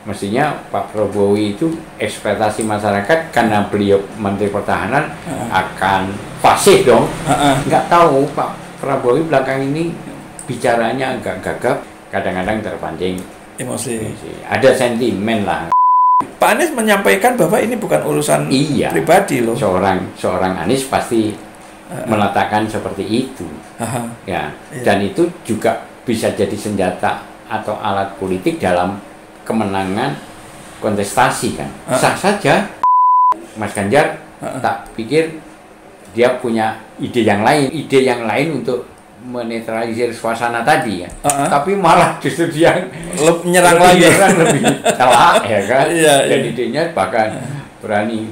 Mestinya Pak Prabowo itu ekspektasi masyarakat karena beliau Menteri Pertahanan akan fasih dong. Nggak tahu Pak Prabowo belakang ini bicaranya agak gagap, kadang-kadang terpancing emosi. Ada sentimen lah. Pak Anies menyampaikan bahwa ini bukan urusan pribadi loh. Seorang Anies pasti meletakkan seperti itu. Ya. Dan itu juga bisa jadi senjata atau alat politik dalam kemenangan kontestasi kan. Sah saja. Mas Ganjar tak pikir dia punya ide yang lain untuk menetralisir suasana tadi ya. Tapi malah justru dia menyerang lagi, lebih telak ya kan. Dan iya. idenya bahkan berani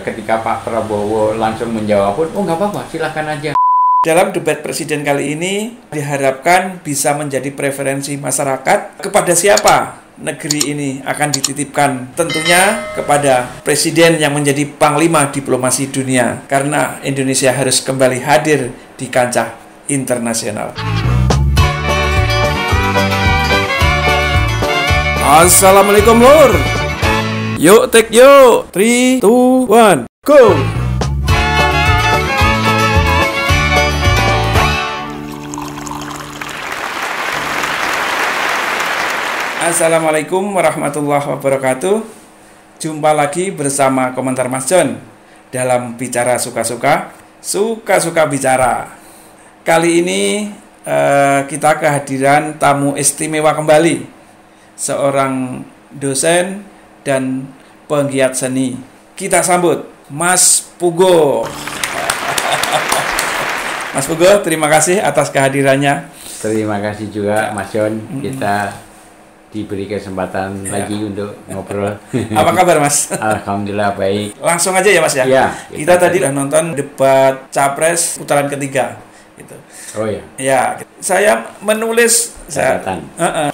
ketika Pak Prabowo langsung menjawab pun, oh nggak apa-apa, silahkan aja. Dalam debat presiden kali ini diharapkan bisa menjadi preferensi masyarakat kepada siapa negeri ini akan dititipkan. Tentunya kepada presiden yang menjadi panglima diplomasi dunia, karena Indonesia harus kembali hadir di kancah internasional. Assalamualaikum lur. Yuk take yuk. 3, 2, 1, go. Assalamualaikum warahmatullahi wabarakatuh. Jumpa lagi bersama Komentar Mas John dalam Bicara Suka-Suka, Suka-Suka Bicara. Kali ini kita kehadiran tamu istimewa kembali, seorang dosen dan penggiat seni. Kita sambut Mas Pugo. Mas Pugo, terima kasih atas kehadirannya. Terima kasih juga Mas John, kita diberi kesempatan lagi untuk ngobrol. Apa kabar Mas? Alhamdulillah baik. Langsung aja ya Mas ya. Kita tadi udah nonton debat Capres putaran ketiga. Gitu. Oh ya. Ya, saya menulis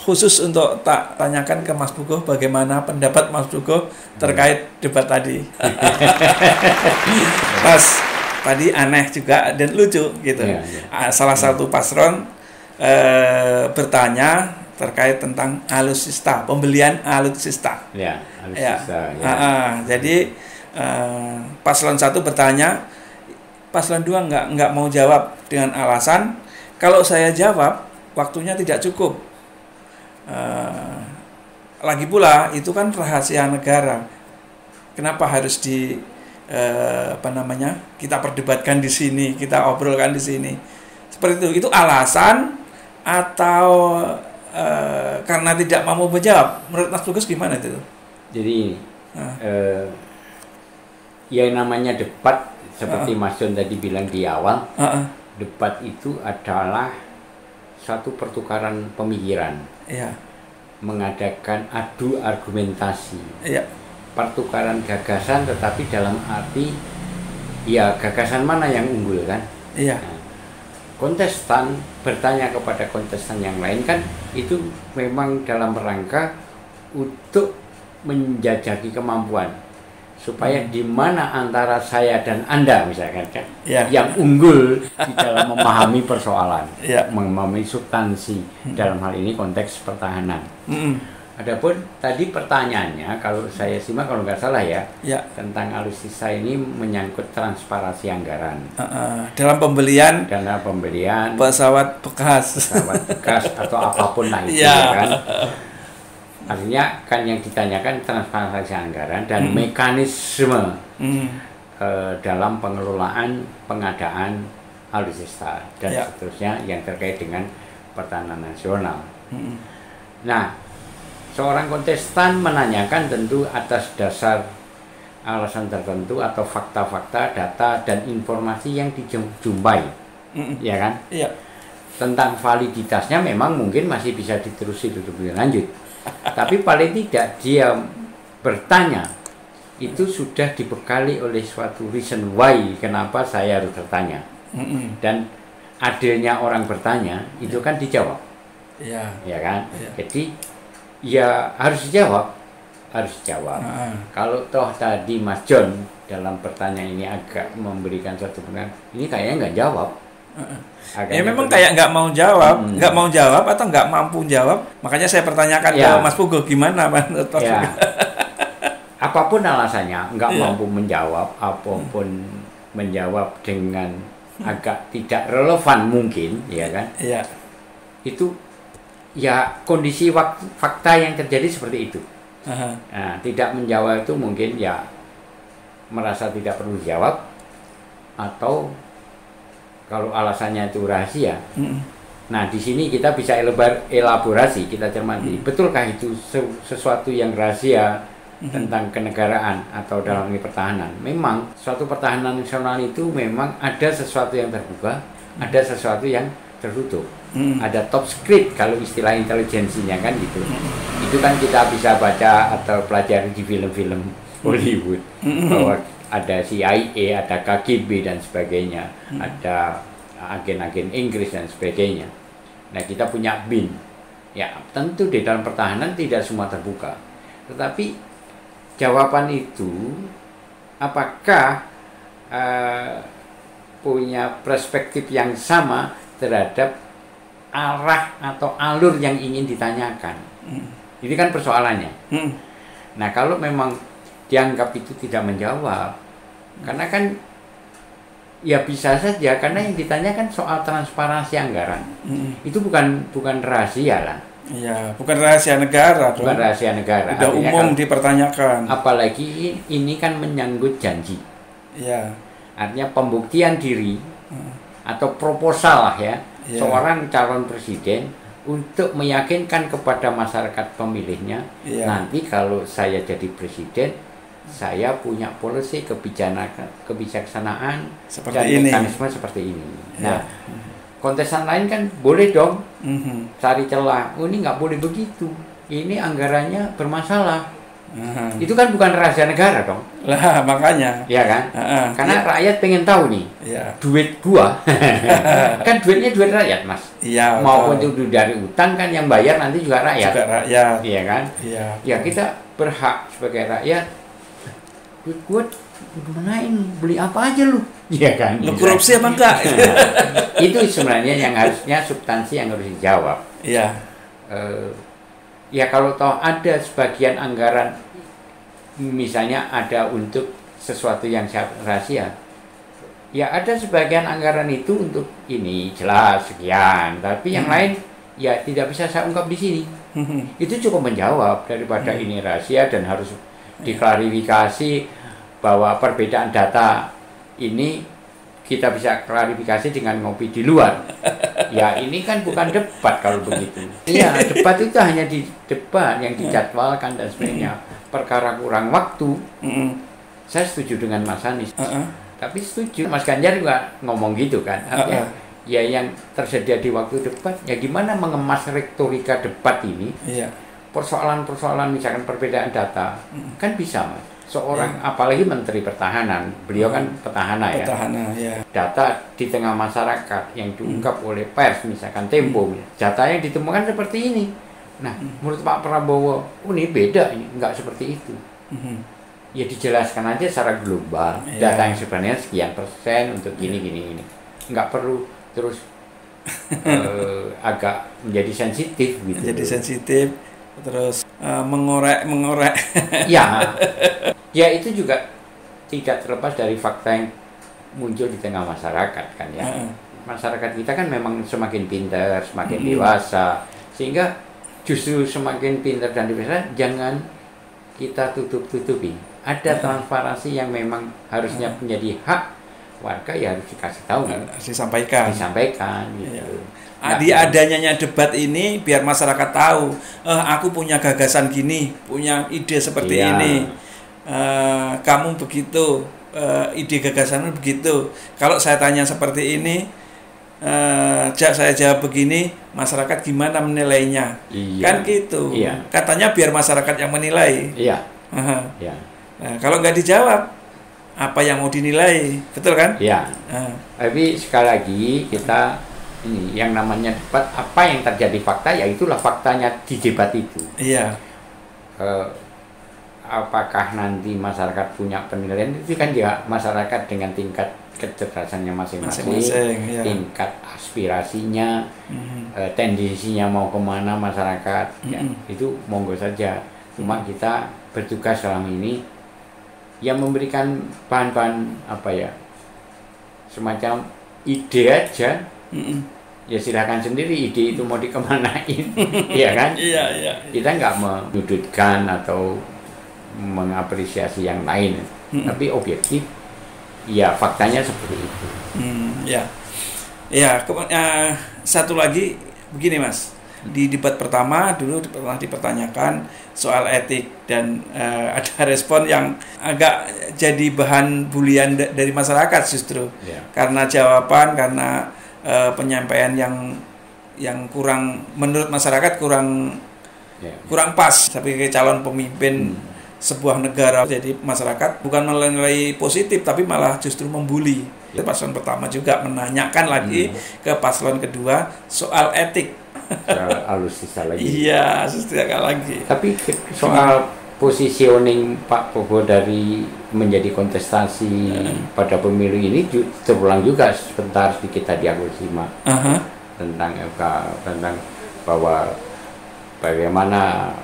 khusus untuk tak tanyakan ke Mas Pugo bagaimana pendapat Mas Pugo terkait debat tadi. Mas, tadi aneh juga dan lucu gitu. Salah satu paslon bertanya terkait tentang alutsista, pembelian alutsista. Alutsista. Jadi paslon 1 bertanya, paslon 2 nggak mau jawab dengan alasan kalau saya jawab waktunya tidak cukup. Lagi pula itu kan rahasia negara. Kenapa harus kita perdebatkan di sini, kita obrolkan di sini. Seperti itu. Itu alasan atau karena tidak mau menjawab? Menurut Mas Bagus gimana itu? Jadi yang namanya debat seperti Mas John tadi bilang di awal, debat itu adalah satu pertukaran pemikiran, mengadakan adu argumentasi, pertukaran gagasan, tetapi dalam arti ya gagasan mana yang unggul kan? Kontestan bertanya kepada kontestan yang lain kan itu memang dalam rangka untuk menjajaki kemampuan supaya di mana antara saya dan Anda misalkan kan yang unggul di dalam memahami persoalan, memahami substansi dalam hal ini konteks pertahanan. Adapun tadi pertanyaannya kalau saya simak kalau nggak salah tentang alutsista ini menyangkut transparansi anggaran dalam pembelian pesawat bekas atau apapun lah itu kan. Artinya kan yang ditanyakan transparansi anggaran dan mekanisme dalam pengelolaan pengadaan alutsista dan seterusnya yang terkait dengan pertahanan nasional. Nah, seorang kontestan menanyakan tentu atas dasar alasan tertentu atau fakta-fakta, data dan informasi yang dijumpai, ya kan? Tentang validitasnya memang mungkin masih bisa diterusi lebih lanjut, tapi paling tidak dia bertanya itu sudah dibekali oleh suatu reason why kenapa saya harus bertanya, dan adilnya orang bertanya itu kan dijawab, ya kan? Jadi ya harus dijawab. Kalau toh tadi Mas John dalam pertanyaan ini agak memberikan suatu pendapat, ini kayaknya nggak jawab, Ya memang kayak nggak mau jawab atau nggak mampu jawab. Makanya saya pertanyakan ke Mas Pugo, gimana Mas? Apapun alasannya, nggak mampu menjawab, apapun menjawab dengan agak tidak relevan mungkin, ya kan? Iya. Itu ya kondisi fakta yang terjadi seperti itu. Nah, tidak menjawab itu mungkin ya merasa tidak perlu dijawab, atau kalau alasannya itu rahasia. Nah, di sini kita bisa elaborasi, kita cermati. Betulkah itu sesuatu yang rahasia tentang kenegaraan atau dalam ini pertahanan? Memang suatu pertahanan nasional itu memang ada sesuatu yang terbuka, ada sesuatu yang tertutup. Ada top secret kalau istilah intelijensinya kan gitu. Itu kan kita bisa baca atau pelajari di film-film Hollywood bahwa ada CIA, ada KGB dan sebagainya, ada agen-agen Inggris dan sebagainya. Nah, kita punya BIN. Ya, tentu di dalam pertahanan tidak semua terbuka. Tetapi jawaban itu apakah punya perspektif yang sama terhadap arah atau alur yang ingin ditanyakan? Ini kan persoalannya. Nah, kalau memang dianggap itu tidak menjawab, karena kan ya bisa saja, karena yang ditanyakan soal transparansi anggaran. Itu bukan rahasia lah. Ya, bukan rahasia negara. Bukan rahasia negara. Udah umum dipertanyakan. Apalagi ini kan menyangkut janji. Ya. Artinya pembuktian diri atau proposal lah ya, seorang calon presiden untuk meyakinkan kepada masyarakat pemilihnya, nanti kalau saya jadi presiden, saya punya polisi kebijaksanaan seperti dan ini, mekanisme seperti ini. Nah, kontestan lain kan boleh dong cari celah. Oh, ini nggak boleh begitu. Ini anggarannya bermasalah. Itu kan bukan rahasia negara dong. Lah, makanya. Ya kan? Karena rakyat pengen tahu nih. Duit gua. Kan duitnya duit rakyat, Mas. Iya. Maupun itu dari utang kan yang bayar nanti juga rakyat. Juga rakyat. Iya kan? Iya. Ya, kita berhak sebagai rakyat. Duit gua gunain beli apa aja lu. Iya kan? Lu korupsi apa enggak? Itu sebenarnya yang harusnya substansi yang harus dijawab. Iya. Ya kalau toh ada sebagian anggaran misalnya ada untuk sesuatu yang rahasia, ya ada sebagian anggaran itu untuk ini jelas sekian, tapi yang lain ya tidak bisa saya ungkap di sini. Itu cukup menjawab daripada ini rahasia dan harus diklarifikasi bahwa perbedaan data ini kita bisa klarifikasi dengan ngopi di luar. Ya ini kan bukan debat kalau begitu. Iya, debat itu hanya di debat yang dijadwalkan dan sebagainya. Perkara kurang waktu. Saya setuju dengan Mas Anies. Tapi setuju Mas Ganjar juga ngomong gitu kan. Artinya ya yang tersedia di waktu debat, ya gimana mengemas retorika debat ini. Persoalan-persoalan misalkan perbedaan data kan bisa, Mas. Seorang apalagi Menteri Pertahanan, beliau kan petahana ya. Data di tengah masyarakat yang diungkap oleh pers, misalkan Tempo, data yang ditemukan seperti ini. Nah, menurut Pak Prabowo, ini beda, ini enggak seperti itu. Ya dijelaskan aja secara global, data yang sebenarnya sekian persen untuk gini. Enggak perlu terus agak menjadi sensitif gitu. Menjadi sensitif, terus mengorek. Ya itu juga tidak terlepas dari fakta yang muncul di tengah masyarakat kan ya. Masyarakat kita kan memang semakin pintar, semakin dewasa, sehingga justru semakin pintar dan dewasa jangan kita tutup-tutupi. Ada transparansi yang memang harusnya menjadi hak warga, ya harus dikasih tahu, disampaikan gitu. Adanya debat ini biar masyarakat tahu, aku punya gagasan gini, punya ide seperti ini. Kamu begitu, ide gagasanmu begitu. Kalau saya tanya seperti ini, saya jawab begini, masyarakat gimana menilainya? Kan gitu. Katanya biar masyarakat yang menilai. Nah, kalau nggak dijawab, apa yang mau dinilai, betul kan? Tapi sekali lagi kita ini yang namanya debat, apa yang terjadi fakta, ya itulah faktanya di debat itu. apakah nanti masyarakat punya penilaian itu kan ya masyarakat dengan tingkat kecerdasannya masing-masing, ya. tingkat aspirasinya, tendensinya mau kemana masyarakat, ya, itu monggo saja. Cuma kita bertugas selama ini yang memberikan bahan-bahan apa ya, semacam ide aja. Ya silakan sendiri ide itu mau dikemanain, ya kan? Iya. Kita nggak menyudutkan atau mengapresiasi yang lain, tapi objektif. Ya faktanya seperti itu. Satu lagi begini Mas, di debat pertama dulu pernah dipertanyakan soal etik dan ada respon yang agak jadi bahan bulian dari masyarakat justru karena jawaban, karena penyampaian yang kurang, menurut masyarakat kurang pas sebagai calon pemimpin sebuah negara. Jadi masyarakat bukan menilai positif tapi malah justru membuli. Paslon pertama juga menanyakan lagi ke paslon kedua soal etik. Soal alutsista lagi. Iya, alutsista lagi. Tapi soal positioning Pak Prabowo dari menjadi kontestasi pada pemilu ini terulang juga sebentar sedikit tadi aku simak tentang FK, tentang bahwa bagaimana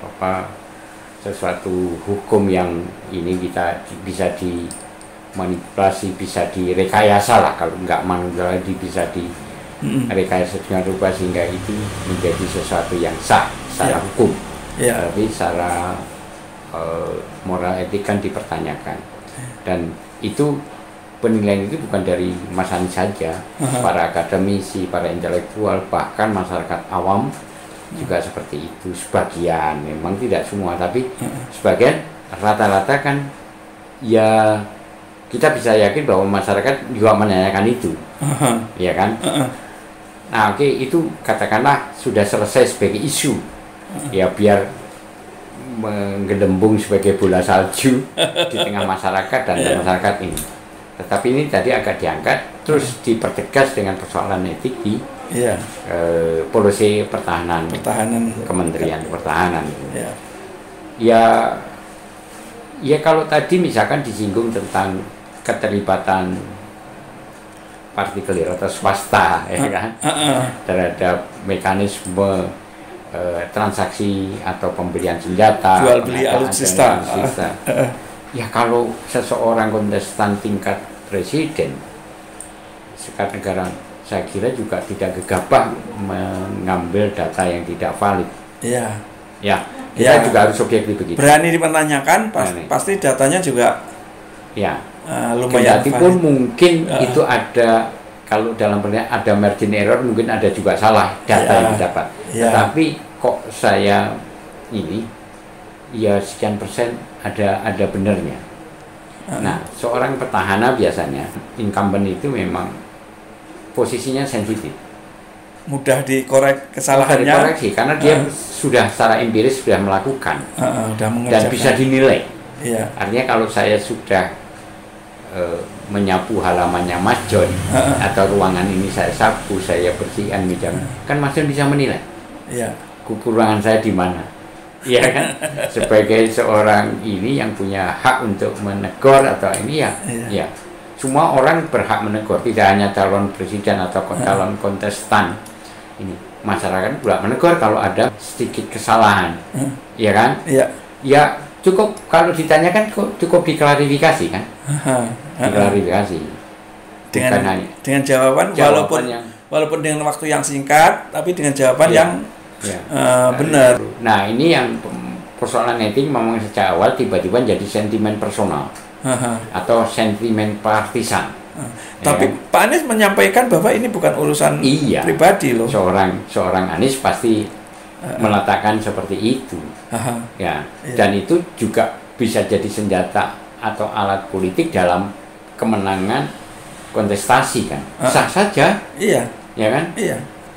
sesuatu hukum yang ini kita bisa dimanipulasi, bisa direkayasa lah, kalau nggak manipulasi bisa direkayasa dengan rupa sehingga itu menjadi sesuatu yang sah secara hukum, tapi secara moral etik kan dipertanyakan. Dan itu penilaian itu bukan dari Mas Anies saja, para akademisi, para intelektual, bahkan masyarakat awam juga seperti itu. Sebagian, memang tidak semua, tapi sebagian, rata-rata kan ya kita bisa yakin bahwa masyarakat juga menanyakan itu, ya kan? Nah oke, itu katakanlah sudah selesai sebagai isu, ya biar menggelembung sebagai bola salju di tengah masyarakat dan masyarakat ini. Tetapi ini tadi agak diangkat, terus dipertegas dengan persoalan etik di polisi pertahanan Kementerian Pertahanan. Ya kalau tadi misalkan disinggung tentang keterlibatan partikelir atau swasta, ya kan, terhadap mekanisme transaksi atau pembelian senjata, jual beli alutsista. Ya kalau seseorang kontestan tingkat presiden sekat negara, saya kira juga tidak gegabah mengambil data yang tidak valid. Kita juga harus objektif begitu. Berani dipertanyakan, pasti datanya juga lumayan valid. Pun mungkin itu ada, kalau dalam penelitian ada margin error, mungkin ada juga salah data yang didapat. Tapi kok saya ini ya sekian persen ada benernya. Nah, seorang petahana biasanya incumbent itu memang posisinya sensitif, mudah dikorek kesalahannya, dikoreksi karena dia sudah secara empiris sudah melakukan dan bisa dinilai. Artinya kalau saya sudah menyapu halamannya Mas John atau ruangan ini saya sapu, saya bersihkan meja, kan Mas John bisa menilai kekurangan saya di mana, ya kan? Sebagai seorang ini yang punya hak untuk menegur atau ini ya semua orang berhak menegur, tidak hanya calon presiden atau calon kontestan. Ini masyarakat juga menegur kalau ada sedikit kesalahan, ya kan? Ya cukup kalau ditanyakan cukup diklarifikasi kan? Diklarifikasi. Dengan jawaban walaupun dengan waktu yang singkat, tapi dengan jawaban yang benar. Nah ini yang persoalan etik memang sejak awal tiba-tiba jadi sentimen personal atau sentimen partisan. Tapi Pak Anies menyampaikan bahwa ini bukan urusan pribadi loh. Seorang Anies pasti meletakkan seperti itu. Dan itu juga bisa jadi senjata atau alat politik dalam kemenangan kontestasi kan. Sah saja. Ya kan?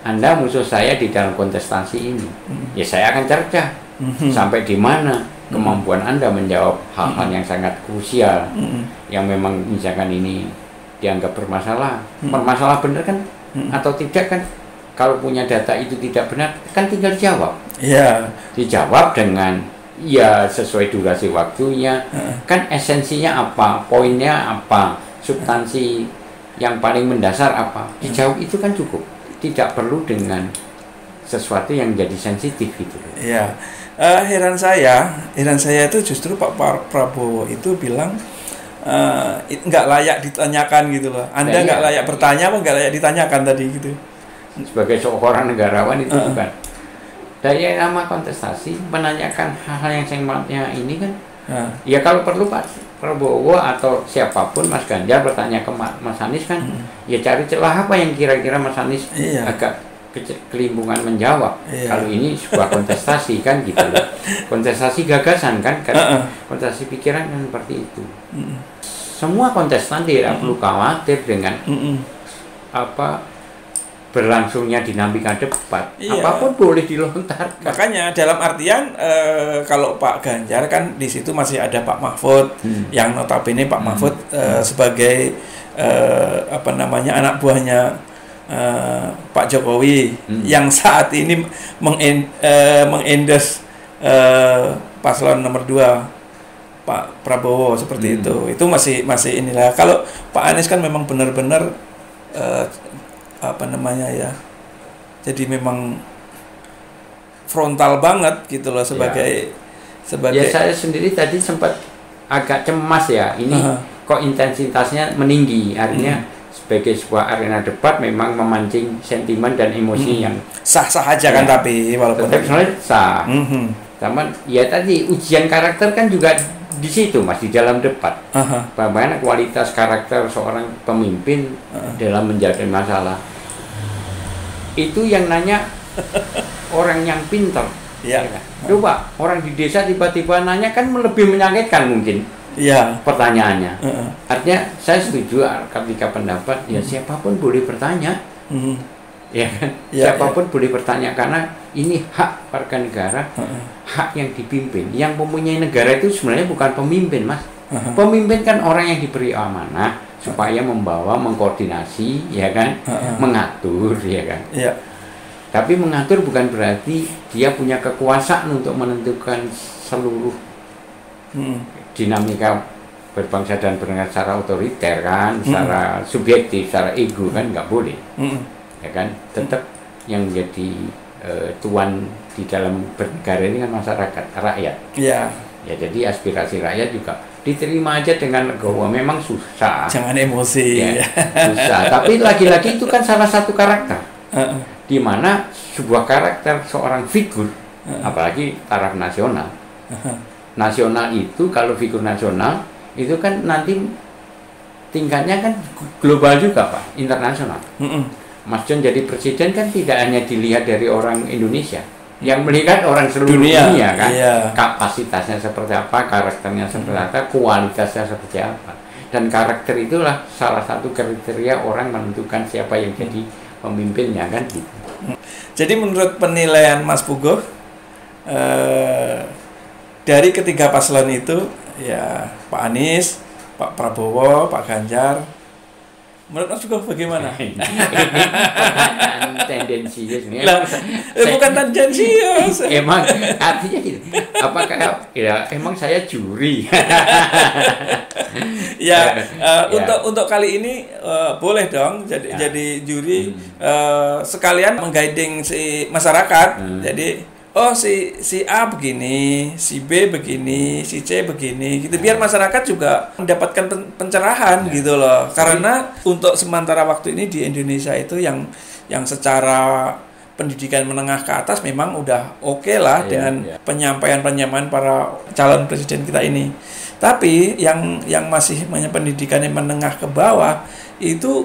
Anda musuh saya di dalam kontestasi ini, ya saya akan cercah sampai di mana kemampuan Anda menjawab hal-hal yang sangat krusial, yang memang misalkan ini dianggap bermasalah benar kan atau tidak kan? Kalau punya data itu tidak benar kan tinggal dijawab. Dijawab dengan ya sesuai durasi waktunya, kan esensinya apa, poinnya apa, substansi yang paling mendasar apa, dijawab itu kan cukup, tidak perlu dengan sesuatu yang jadi sensitif gitu. Iya. Heran saya itu justru Pak Prabowo itu bilang nggak layak ditanyakan gitu loh. Anda nggak layak bertanya apa nggak layak ditanyakan tadi gitu. Sebagai seorang negarawan itu bukan. Dari nama kontestasi menanyakan hal-hal yang sifatnya ini kan. Ya kalau perlu Pak Prabowo atau siapapun Mas Ganjar bertanya ke Mas Anies kan, ya cari celah apa yang kira-kira Mas Anies agak kelimpungan menjawab. Kalau ini sebuah kontestasi kan gitu loh. Kontestasi gagasan kan, kontestasi pikiran kan seperti itu. Semua kontestan tidak perlu khawatir dengan berlangsungnya dinamika debat. Apapun boleh dilontarkan. Makanya dalam artian kalau Pak Ganjar kan di situ masih ada Pak Mahfud yang notabene Pak Mahfud sebagai anak buahnya Pak Jokowi yang saat ini mengendorse paslon nomor 2 Pak Prabowo seperti itu masih inilah. Kalau Pak Anies kan memang benar-benar jadi memang frontal banget gitu loh sebagai ya saya sendiri tadi sempat agak cemas ya ini kok intensitasnya meninggi, artinya sebagai sebuah arena debat memang memancing sentimen dan emosi yang sah-sah aja kan, tapi walaupun sebenarnya sah. Cuman ya tadi ujian karakter kan juga di situ Mas, di dalam debat. Bagaimana kualitas karakter seorang pemimpin dalam menjaga masalah. Itu yang nanya orang yang pintar. Coba orang di desa tiba-tiba nanya kan lebih menyakitkan mungkin. Pertanyaannya. Artinya saya setuju ketika pendapat ya siapapun boleh bertanya. Ya kan? Siapapun boleh bertanya karena ini hak warga negara, hak yang dipimpin. Yang mempunyai negara itu sebenarnya bukan pemimpin, Mas. Pemimpin kan orang yang diberi amanah supaya membawa, mengkoordinasi, ya kan? Mengatur, ya kan? Tapi mengatur bukan berarti dia punya kekuasaan untuk menentukan seluruh dinamika berbangsa dan bernegara secara otoriter kan, secara subjektif, secara ego kan nggak boleh, ya kan? Tetap yang menjadi tuan di dalam bernegara ini kan masyarakat, rakyat. Ya jadi aspirasi rakyat juga diterima aja dengan legowo. Memang susah. Jangan emosi. Susah. Tapi lagi-lagi itu kan salah satu karakter. Di mana sebuah karakter seorang figur, apalagi taraf nasional. Nasional itu kalau figur nasional itu kan nanti tingkatnya kan global juga Pak, internasional. Mas John jadi presiden kan tidak hanya dilihat dari orang Indonesia, yang melihat orang seluruh dunia kan, kapasitasnya seperti apa, karakternya seperti apa, kualitasnya seperti apa, dan karakter itulah salah satu kriteria orang menentukan siapa yang jadi pemimpinnya kan gitu. Jadi menurut penilaian Mas Puguh, dari ketiga paslon itu ya Pak Anies, Pak Prabowo, Pak Ganjar, menurut Mas Puguh bagaimana? Tendensius nih. Bukan tendensius. Emang artinya gitu. Apakah ya emang saya juri? Untuk kali ini boleh dong jadi juri, sekalian mengguiding si masyarakat. Jadi si A begini, si B begini, si C begini gitu, biar masyarakat juga mendapatkan pencerahan gitu loh. Karena untuk sementara waktu ini di Indonesia itu yang secara pendidikan menengah ke atas memang udah oke lah dengan penyampaian para calon presiden kita ini. Tapi yang masih pendidikannya menengah ke bawah itu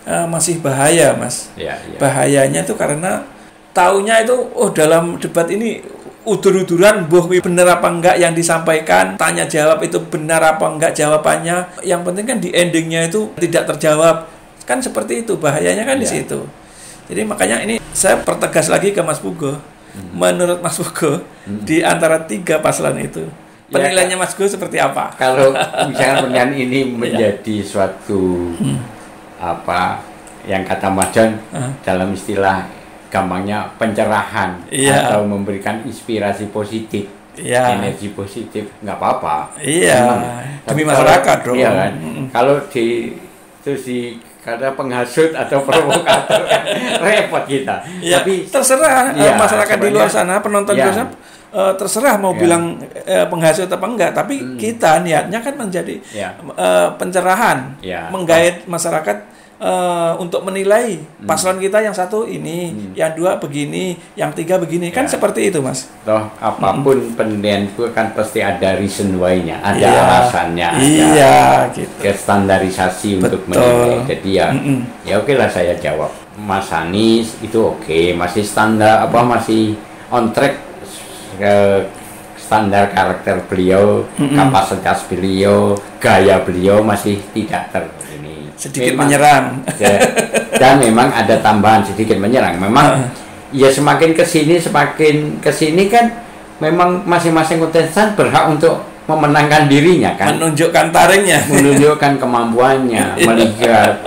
masih bahaya, Mas. Bahayanya itu karena taunya itu dalam debat ini udur-uduran bener apa enggak yang disampaikan, tanya jawab itu benar apa enggak jawabannya. Yang penting kan di endingnya itu tidak terjawab. Kan seperti itu, bahayanya kan di situ. Jadi makanya ini saya pertegas lagi ke Mas Puguh. Menurut Mas Puguh, di antara 3 paslon itu penilaiannya Mas Puguh seperti apa? Kalau misalnya ini menjadi suatu yang kata Mas John dalam istilah gampangnya pencerahan atau memberikan inspirasi positif energi positif, nggak apa-apa. Iya, demi masyarakat dong. Iya kan. Kalau karena penghasut atau provokator repot kita. Ya, tapi terserah masyarakat di luar sana, penonton di luar sana, terserah mau bilang penghasut apa enggak, tapi kita niatnya kan menjadi pencerahan, menggait masyarakat untuk menilai paslon kita yang satu ini, yang dua begini, yang tiga begini, kan seperti itu, Mas. Toh apapun penilaian itu kan pasti ada reason why-nya, ada alasannya, gitu. Standarisasi untuk menilai. Jadi ya oke lah saya jawab. Mas Anies itu oke, masih standar masih on track standar karakter beliau, kapasitas beliau, gaya beliau masih tidak sedikit menyerang. Dan memang ada tambahan sedikit menyerang. Memang ya semakin kesini kan memang masing-masing kontestan berhak untuk memenangkan dirinya kan. Menunjukkan taringnya. Menunjukkan kemampuannya. Melihat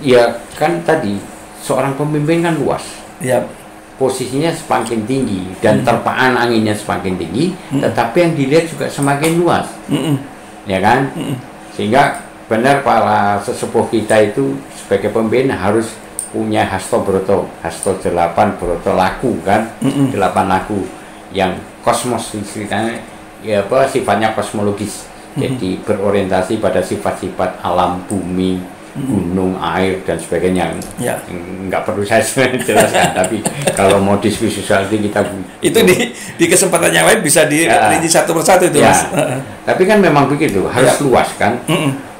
ya kan tadi seorang pemimpin kan luas. Posisinya semakin tinggi dan terpaan anginnya semakin tinggi, tetapi yang dilihat juga semakin luas. Ya kan? Sehingga benar para sesepuh kita itu sebagai pemimpin harus punya hasto 8 broto laku kan, 8 laku yang kosmos ceritanya sifatnya kosmologis. Jadi berorientasi pada sifat-sifat alam, bumi, gunung, air dan sebagainya. Nggak perlu saya jelaskan, tapi kalau mau diskusi soal itu kita itu di kesempatan yang lain bisa dirinci satu persatu itu, Mas. Tapi kan memang begitu, harus luas kan.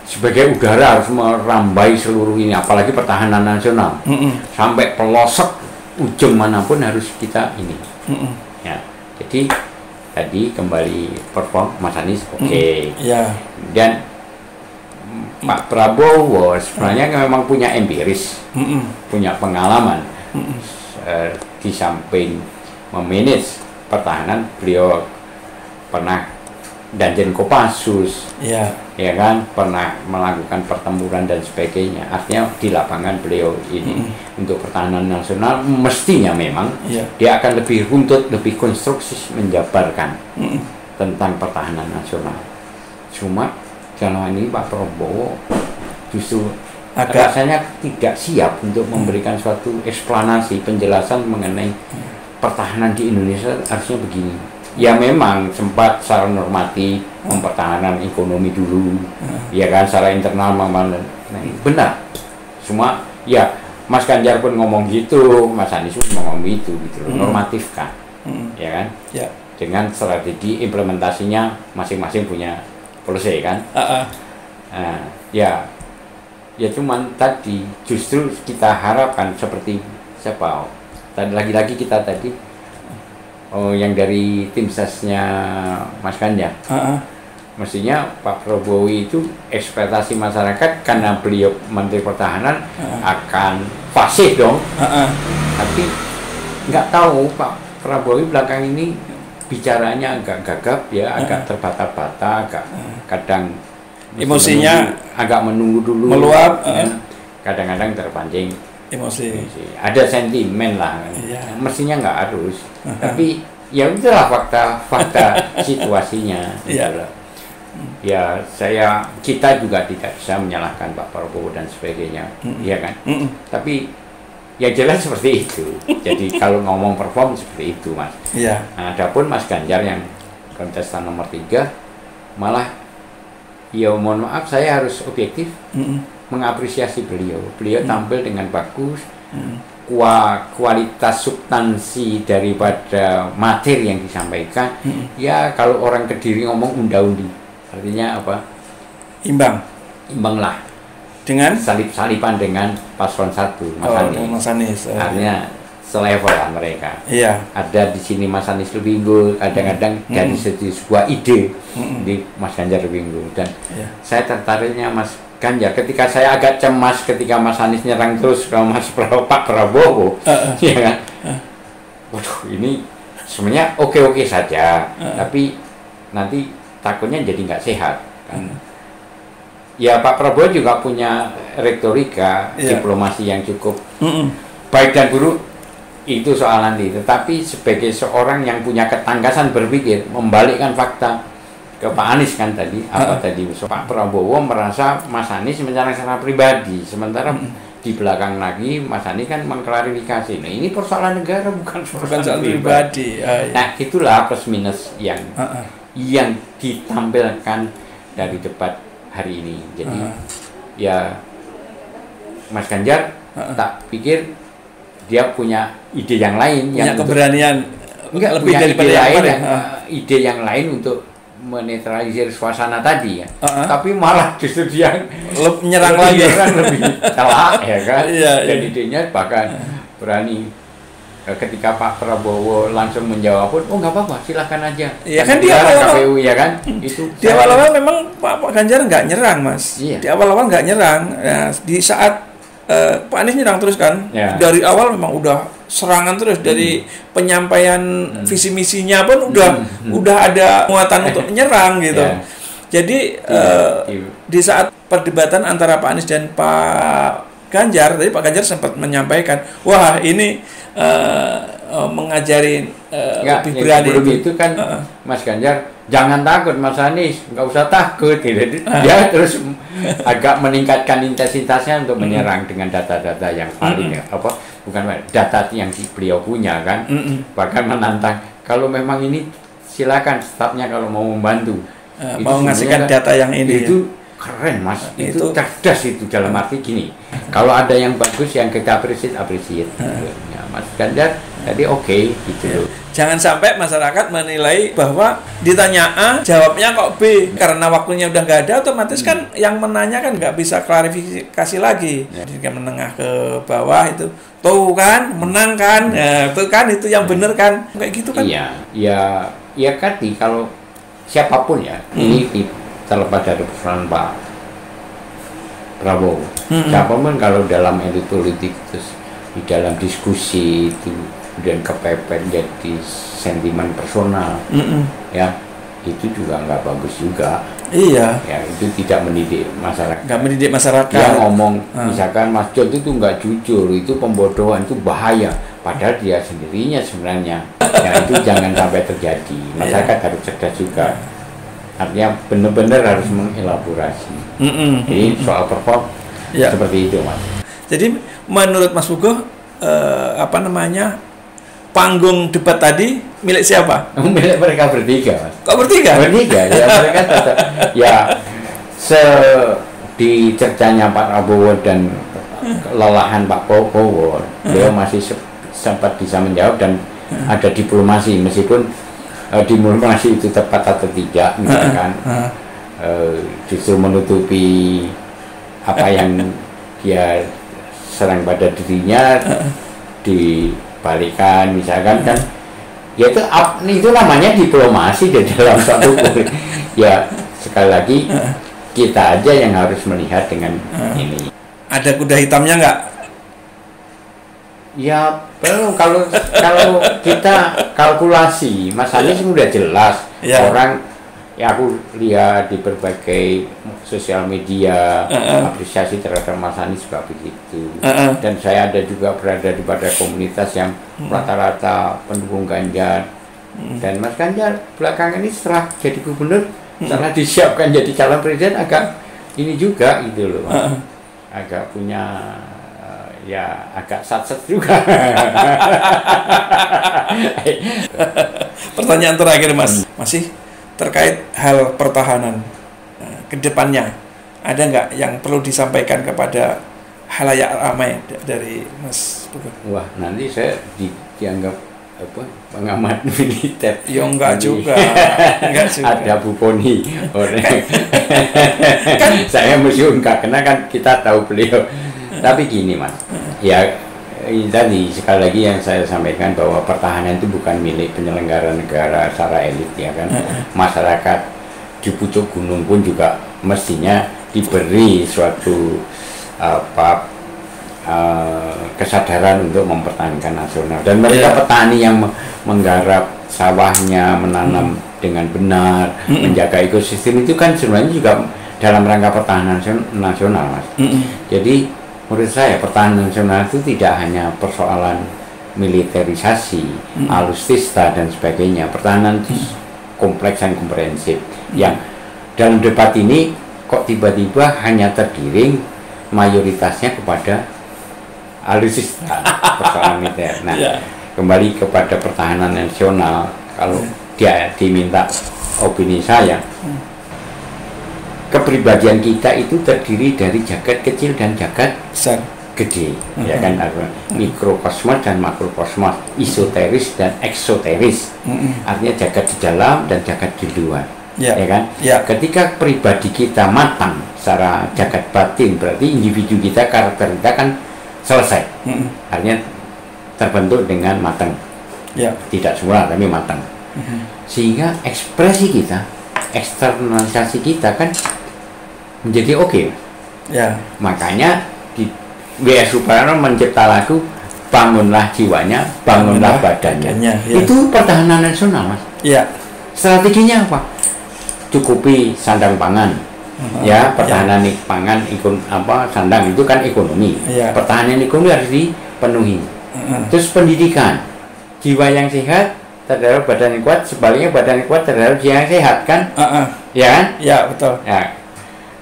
Sebagai udara harus merambai seluruh ini, apalagi pertahanan nasional sampai pelosok ujung manapun harus kita ini. Jadi tadi kembali perform Mas Anies dan Pak Prabowo sebenarnya memang punya empiris, punya pengalaman. Di samping memanage pertahanan, beliau pernah Danjen Kopassus, ya kan, pernah melakukan pertempuran dan sebagainya. Artinya di lapangan beliau ini untuk pertahanan nasional mestinya memang dia akan lebih runtut, lebih konstruktif menjabarkan tentang pertahanan nasional. Cuma selama ini Pak Prabowo justru rasanya tidak siap untuk memberikan suatu eksplanasi, penjelasan mengenai pertahanan di Indonesia harusnya begini. Ya memang sempat secara normatif mempertahankan ekonomi dulu, ya kan, secara internal benar. Cuma ya Mas Ganjar pun ngomong gitu, Mas Anies pun ngomong gitu normatifkan, ya kan, dengan strategi implementasinya masing-masing punya polisi kan. Ya cuman tadi justru kita harapkan seperti siapa? Lagi-lagi kita tadi. Yang dari tim sesnya Mas Ganjar. Mestinya Pak Prabowo itu ekspektasi masyarakat karena beliau Menteri Pertahanan akan fasih dong. Tapi nggak tahu Pak Prabowo belakang ini bicaranya agak gagap ya, agak terbata-bata, agak kadang emosinya agak menunggu dulu, meluap, kadang-kadang terpancing emosi. Ada sentimen lah, mestinya nggak harus, tapi ya itulah fakta situasinya. Ya kita juga tidak bisa menyalahkan Pak Prabowo dan sebagainya, ya kan. Tapi ya jelas seperti itu. Jadi kalau ngomong perform seperti itu, Mas. Nah, adapun Mas Ganjar yang kontestan nomor 3 malah ya mohon maaf saya harus objektif. Mengapresiasi beliau tampil dengan bagus, kualitas substansi daripada materi yang disampaikan. Ya kalau orang Kediri ngomong unda-undi, artinya apa? Imbang lah. Dengan salip-salipan dengan paslon 1 Mas Anies. Artinya selevel lah mereka. Ada di sini Mas Anies lebih unggul, kadang-kadang dari sebuah ide di Mas Ganjar lebih unggul. Dan saya tertariknya Mas Ganjar ketika saya agak cemas ketika Mas Anies nyerang terus ke Pak Prabowo, ya kan? Waduh, ini sebenarnya oke-oke saja, tapi nanti takutnya jadi nggak sehat kan? Ya Pak Prabowo juga punya retorika diplomasi yang cukup baik dan buruk. itu soal nanti. Tetapi sebagai seorang yang punya ketangkasan berpikir, membalikkan fakta ke Pak Anies kan tadi, Pak Prabowo merasa Mas Anies menyerang secara pribadi, sementara di belakang lagi Mas Anies kan mengklarifikasi. Nah ini persoalan negara bukan soal pribadi. Nah itulah plus minus yang ditampilkan dari debat hari ini. Jadi ya Mas Ganjar tak pikir dia punya ide yang lain, punya keberanian lebih dari ide yang lain untuk menetralisir suasana tadi ya, tapi malah justru dia menyerang lagi, lebih telak ya kan. Dan iya. idenya bahkan berani ketika Pak Prabowo langsung menjawab pun, oh nggak apa-apa, silahkan aja. Ya kan dia awal-awal KPU ya kan, itu di awal-awal memang Pak Ganjar nggak nyerang Mas. Iya. Di awal-awal nggak nyerang. Nah, di saat Pak Anies nyerang terus kan, dari awal memang udah serangan terus, dari penyampaian visi misinya pun udah ada muatan untuk menyerang gitu. Jadi di saat perdebatan antara Pak Anies dan Pak Ganjar, tadi Pak Ganjar sempat menyampaikan, wah ini mengajari lebih berani. Itu kan Mas Ganjar, jangan takut Mas Anies, nggak usah takut gitu. Dia terus agak meningkatkan intensitasnya untuk menyerang dengan data-data yang valid, bukan data yang beliau punya kan. Bahkan menantang, kalau memang ini silakan stafnya kalau mau membantu, mau ngasihkan data yang ini itu keren Mas, itu cerdas itu, dalam arti gini, kalau ada yang bagus yang kita appreciate ya, Mas Ganjar tadi oke, gitu. Jangan sampai masyarakat menilai bahwa ditanya A, jawabnya kok B, karena waktunya udah nggak ada, otomatis kan yang menanya kan nggak bisa klarifikasi lagi. Jadi menengah ke bawah itu, tuh kan menang kan, itu yang bener kan, kayak gitu kan? Iya kan, kalau siapapun ya, ini terlepas dari persoalan Pak Prabowo, siapapun kalau dalam elit politik terus di dalam diskusi itu kemudian kepepet jadi sentimen personal, ya itu juga nggak bagus juga. Iya. Ya itu tidak mendidik masyarakat. Nggak mendidik masyarakat. Dia ngomong, misalkan Mas Jod itu nggak jujur, itu pembodohan, itu bahaya. Padahal dia sendirinya sebenarnya. Ya itu jangan sampai terjadi. Masyarakat harus cerdas juga. Artinya benar-benar harus mengelaborasi. Jadi soal perform seperti itu Mas. Jadi menurut Mas Puguh, panggung debat tadi milik siapa? Milik mereka bertiga Mas. Kok bertiga? Bertiga ya, mereka tetap di cercanya Pak Prabowo dan kelelahan Pak Prabowo, beliau masih sempat bisa menjawab dan ada diplomasi, meskipun diplomasi itu tepat atau tidak, misalkan justru menutupi apa yang dia serang pada dirinya dibalikan, misalkan kan, ya itu namanya diplomasi di dalam suatu ya sekali lagi kita aja yang harus melihat dengan ini. Ada kuda hitamnya nggak? Ya belum, kalau kita kalkulasi, Mas Anies sudah jelas orang, ya aku lihat di berbagai sosial media apresiasi terhadap Mas Anies juga begitu, dan saya ada juga berada di pada komunitas yang rata-rata pendukung Ganjar, dan Mas Ganjar belakangan ini setelah jadi gubernur, setelah disiapkan jadi calon presiden agak ini juga gitu loh, agak punya agak satset juga. Pertanyaan terakhir Mas, masih terkait hal pertahanan ke depannya, ada nggak yang perlu disampaikan kepada halayak ramai dari Mas Puguh? Wah, nanti saya dianggap pengamat militer. Ya enggak juga. Ada Bu Poni kan saya mesti enggak, karena kan kita tahu beliau. Tapi gini Mas, ya ini tadi sekali lagi yang saya sampaikan bahwa pertahanan itu bukan milik penyelenggara negara secara elit ya kan. Masyarakat di pucuk gunung pun juga mestinya diberi suatu kesadaran untuk mempertahankan nasional, dan mereka petani yang menggarap sawahnya, menanam dengan benar, menjaga ekosistem, itu kan sebenarnya juga dalam rangka pertahanan nasional Mas. Jadi menurut saya pertahanan nasional itu tidak hanya persoalan militerisasi, alutsista dan sebagainya. Pertahanan itu kompleks dan komprehensif. Yang dalam debat ini kok tiba-tiba hanya tergiring mayoritasnya kepada alutsista, persoalan militer. Nah, kembali kepada pertahanan nasional, kalau dia diminta opini saya, kepribadian kita itu terdiri dari jagat kecil dan jagat besar, gede, ya kan, mikrokosmos dan makrokosmos, esoteris dan eksoteris, artinya jagat di dalam dan jagat di luar, ya kan. Ketika pribadi kita matang secara jagat batin, berarti individu kita, karakter kita kan selesai, artinya terbentuk dengan matang, tidak semua tapi matang, sehingga ekspresi kita, eksternalisasi kita kan menjadi oke. Makanya di W.S. Suparno mencipta lagu bangunlah jiwanya, bangunlah badannya. Itu pertahanan nasional, Mas. Strateginya apa? Cukupi sandang pangan, pertahanan pangan, sandang itu kan ekonomi. Pertahanan ekonomi harus dipenuhi. Terus pendidikan, jiwa yang sehat terhadap badan yang kuat, sebaliknya badan yang kuat terhadap jiwa yang sehat kan? Ya kan? Betul.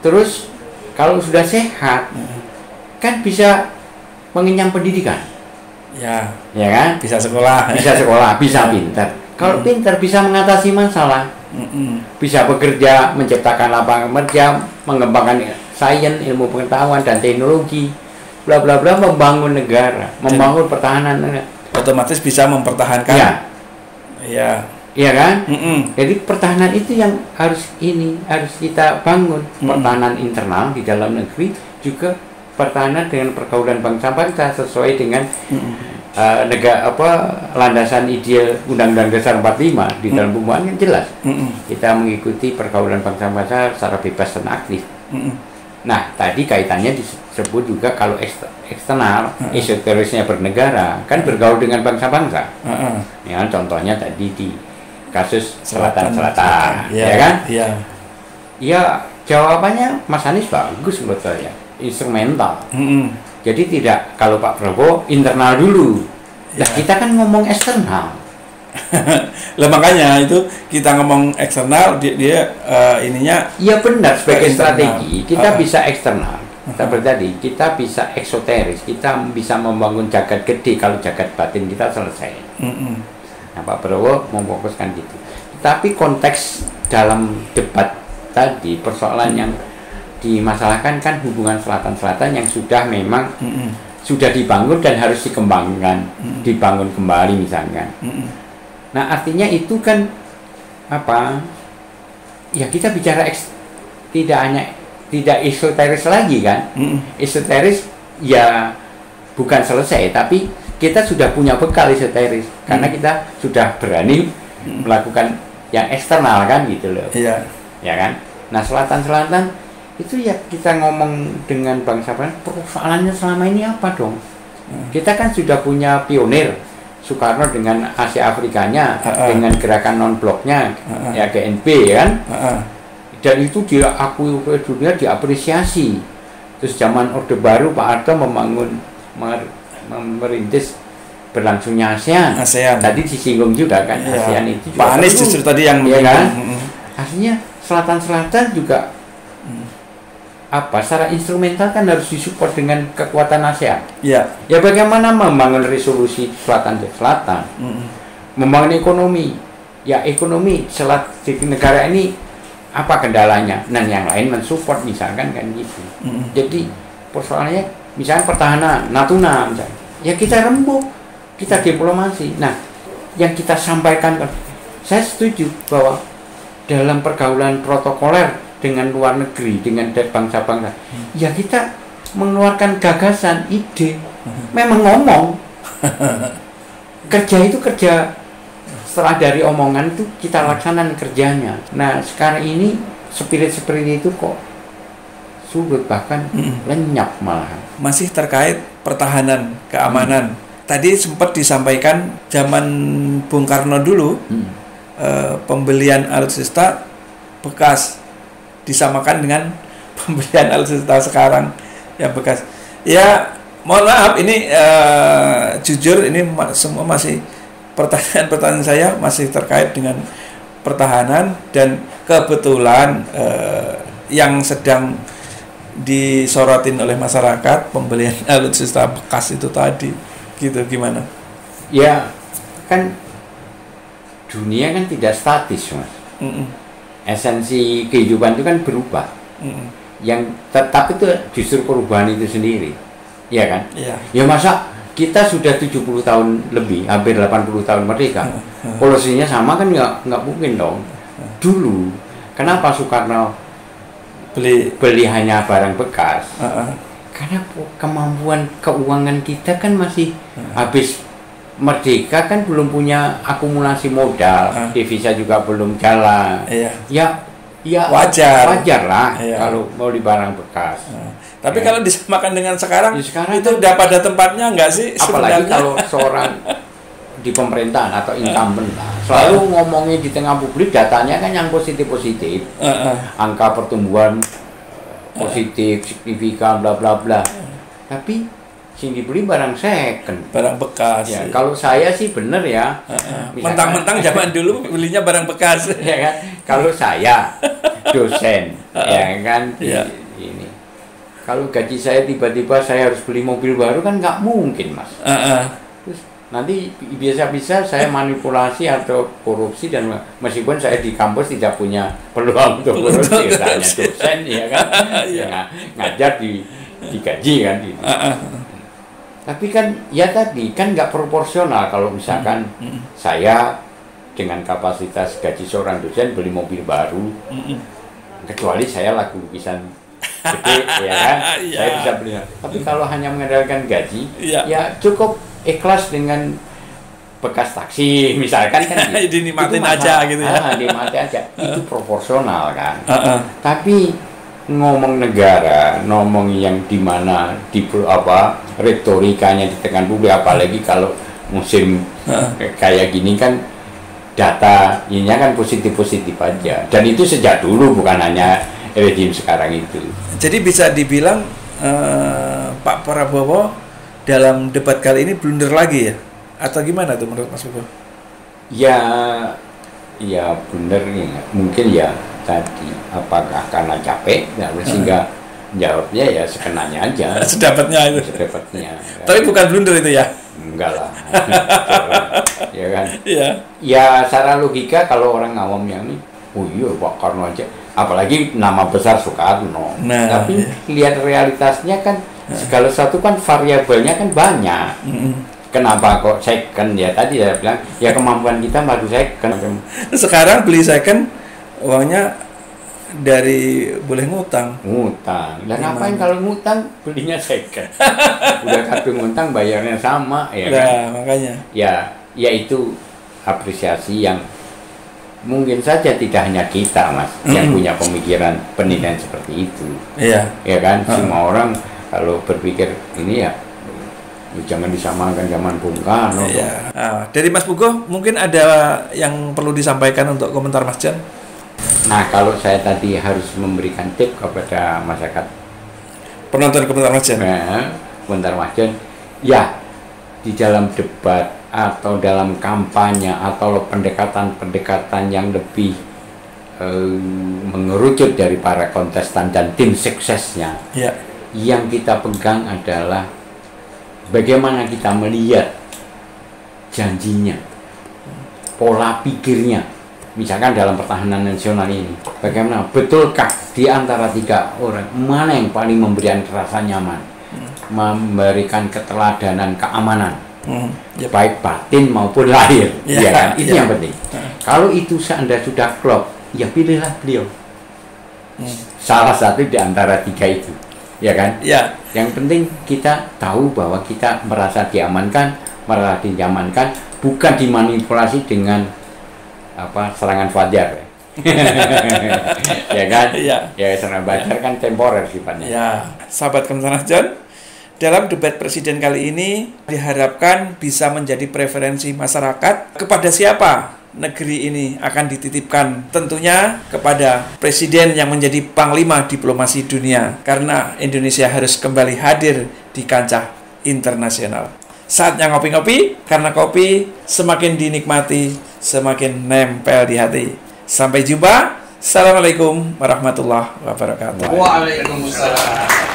Terus kalau sudah sehat, kan bisa mengenyam pendidikan, ya kan, bisa sekolah, bisa pintar. Kalau pintar bisa mengatasi masalah, bisa bekerja, menciptakan lapangan kerja, mengembangkan sains, ilmu pengetahuan dan teknologi, bla bla bla, membangun negara, membangun pertahanan negara. Otomatis bisa mempertahankan. Iya kan? Jadi pertahanan itu yang harus kita bangun, pertahanan internal di dalam negeri, juga pertahanan dengan pergaulan bangsa-bangsa sesuai dengan landasan ideal Undang-Undang Dasar 45 di dalam pembukaan yang jelas. Kita mengikuti pergaulan bangsa-bangsa secara bebas dan aktif. Nah, tadi kaitannya disebut juga kalau eksternal, esoterisnya bernegara, kan bergaul dengan bangsa-bangsa. Ya, contohnya tadi di kasus Selatan, ya kan? Ya, jawabannya Mas Anies bagus menurut saya, instrumental. Jadi tidak, kalau Pak Prabowo internal dulu. Nah, kita kan ngomong eksternal. Lah makanya itu kita ngomong eksternal, dia ininya. Iya benar, sebagai strategi kita bisa eksternal. Seperti kita bisa eksoteris, kita bisa membangun jagat gede kalau jagat batin kita selesai. Nah, Pak Prabowo memfokuskan gitu. Tapi konteks dalam debat tadi, persoalan yang dimasalahkan kan hubungan selatan-selatan yang sudah memang sudah dibangun dan harus dikembangkan, dibangun kembali misalkan. Nah, artinya itu kan apa? Ya kita bicara tidak esoteris lagi kan? Esoteris ya bukan selesai, tapi kita sudah punya bekal esoteris karena kita sudah berani melakukan yang eksternal kan gitu loh. Ya kan? Nah, selatan-selatan itu ya kita ngomong dengan bangsa-bangsa, persoalannya selama ini apa dong? Kita kan sudah punya pionir Soekarno dengan Asia Afrikanya, dengan gerakan non-bloknya, ya GNP kan? Dan itu diakui oleh dunia, diapresiasi. Terus zaman Orde Baru Pak Harto merintis berlangsungnya ASEAN. Tadi disinggung juga kan, ASEAN itu juga Pak Anies justru tadi yang kan? Artinya selatan-selatan juga secara instrumental kan harus disupport dengan kekuatan ASEAN. Ya bagaimana membangun resolusi selatan, membangun ekonomi. Ya ekonomi di negara ini apa kendalanya? Nah, yang lain mensupport misalkan kan gitu. Jadi persoalannya misalnya pertahanan Natuna misalnya. Ya kita rembuk, kita diplomasi. Nah, yang kita sampaikan, saya setuju bahwa dalam pergaulan protokoler dengan luar negeri, dengan bangsa-bangsa, ya kita mengeluarkan gagasan, ide, memang ngomong. Kerja itu kerja, setelah dari omongan itu kita laksanakan kerjanya. Nah, sekarang ini spirit itu kok surut, bahkan lenyap malahan. Masih terkait pertahanan, keamanan. Tadi sempat disampaikan zaman Bung Karno dulu, pembelian alutsista bekas disamakan dengan pembelian alutsista sekarang yang bekas. Ya Mohon maaf, ini jujur ini semua masih pertanyaan-pertanyaan saya masih terkait dengan pertahanan, dan kebetulan yang sedang disorotin oleh masyarakat pembelian alutsista bekas itu tadi, gitu. Gimana? Ya, kan dunia kan tidak statis, Mas. Esensi kehidupan itu kan berubah. Yang tetap itu justru perubahan itu sendiri, ya kan? Ya masa kita sudah 70 tahun lebih, hampir 80 tahun merdeka, polisinya sama kan nggak mungkin dong. Dulu kenapa Soekarno beli hanya barang bekas? Karena kemampuan keuangan kita kan masih habis merdeka, kan belum punya akumulasi modal, devisa juga belum jalan. Ya wajar lah kalau mau di barang bekas. Tapi kalau disamakan dengan sekarang itu udah pada tempatnya nggak sih? Apalagi kalau seorang di pemerintahan atau incumbent selalu ngomongnya di tengah publik, datanya kan yang positif-positif, angka pertumbuhan positif, signifikan, bla bla bla. Tapi sing dibeli barang second, barang bekas. Ya, kalau saya sih bener ya. Mentang-mentang zaman dulu belinya barang bekas. Ya kan? Kalau saya dosen, ya kan? Ini. Kalau gaji saya tiba-tiba saya harus beli mobil baru kan nggak mungkin, Mas. Terus nanti bisa-bisa saya manipulasi atau korupsi, dan meskipun saya di kampus tidak punya peluang untuk korupsi, hanya dosen, ya kan? Ya, ngajar digaji kan. Tapi kan ya tadi kan nggak proporsional kalau misalkan saya dengan kapasitas gaji seorang dosen beli mobil baru, kecuali saya laku lukisan gede, ya kan, saya bisa beli. Tapi kalau hanya mengandalkan gaji, ya cukup ikhlas dengan bekas taksi misalkan kan. Dinikmatin aja gitu ya. Dinikmatin aja, itu proporsional kan. Tapi ngomong negara, ngomong yang dimana retorikanya di tengah publik, apalagi kalau musim kayak gini kan data ini kan positif-positif aja, dan itu sejak dulu, bukan hanya rejim sekarang itu. Jadi bisa dibilang Pak Prabowo dalam debat kali ini blunder lagi ya, atau gimana tuh menurut Mas Bobo? Ya bener nih, mungkin ya tadi apakah karena capek, sehingga jawabnya ya sekenanya aja, sedapatnya itu. Sedapatnya. Tapi bukan blunder itu ya? Enggak lah. Ya kan? Iya. Ya secara logika kalau orang awam yang ini, oh iya Pak Karno aja, apalagi nama besar Soekarno. Tapi lihat realitasnya kan segala sesuatu kan variabelnya kan banyak. Kenapa kok second? Ya tadi saya bilang, ya kemampuan kita baru second. Sekarang beli second uangnya dari boleh ngutang. Dan ngapain kalau ngutang belinya second? Udah kadung ngutang bayarnya sama, ya kan? Makanya. Ya itu apresiasi yang mungkin saja tidak hanya kita, Mas, yang punya pemikiran penilaian seperti itu. Ya kan? Semua orang kalau berpikir ini ya jangan disamakan zaman Bung Karno. Dari Mas Pugo mungkin ada yang perlu disampaikan untuk komentar Mas Jan? Nah, kalau saya tadi harus memberikan tip kepada masyarakat penonton komentar Mas Jan, komentar Mas Jan, ya di dalam debat atau dalam kampanye atau pendekatan-pendekatan yang lebih mengerucut dari para kontestan dan tim suksesnya, yang kita pegang adalah bagaimana kita melihat janjinya, pola pikirnya. Misalkan dalam pertahanan nasional ini, bagaimana betulkah di antara tiga orang mana yang paling memberikan rasa nyaman, memberikan keteladanan keamanan, baik batin maupun lahir, ya kan? Itu yang penting. Kalau itu Anda sudah klop, ya pilihlah beliau. Salah satu di antara tiga itu, ya kan? Yang penting kita tahu bahwa kita merasa diamankan, merasa dinyamankan, bukan dimanipulasi dengan serangan fajar. Ya kan? Ya serangan fajar kan temporer sifatnya. Sahabat komentar Jan, dalam debat presiden kali ini diharapkan bisa menjadi preferensi masyarakat. Kepada siapa negeri ini akan dititipkan? Tentunya kepada presiden yang menjadi panglima diplomasi dunia, karena Indonesia harus kembali hadir di kancah internasional. Saatnya ngopi-ngopi, karena kopi semakin dinikmati, semakin nempel di hati. Sampai jumpa. Assalamualaikum warahmatullahi wabarakatuh. Waalaikumsalam.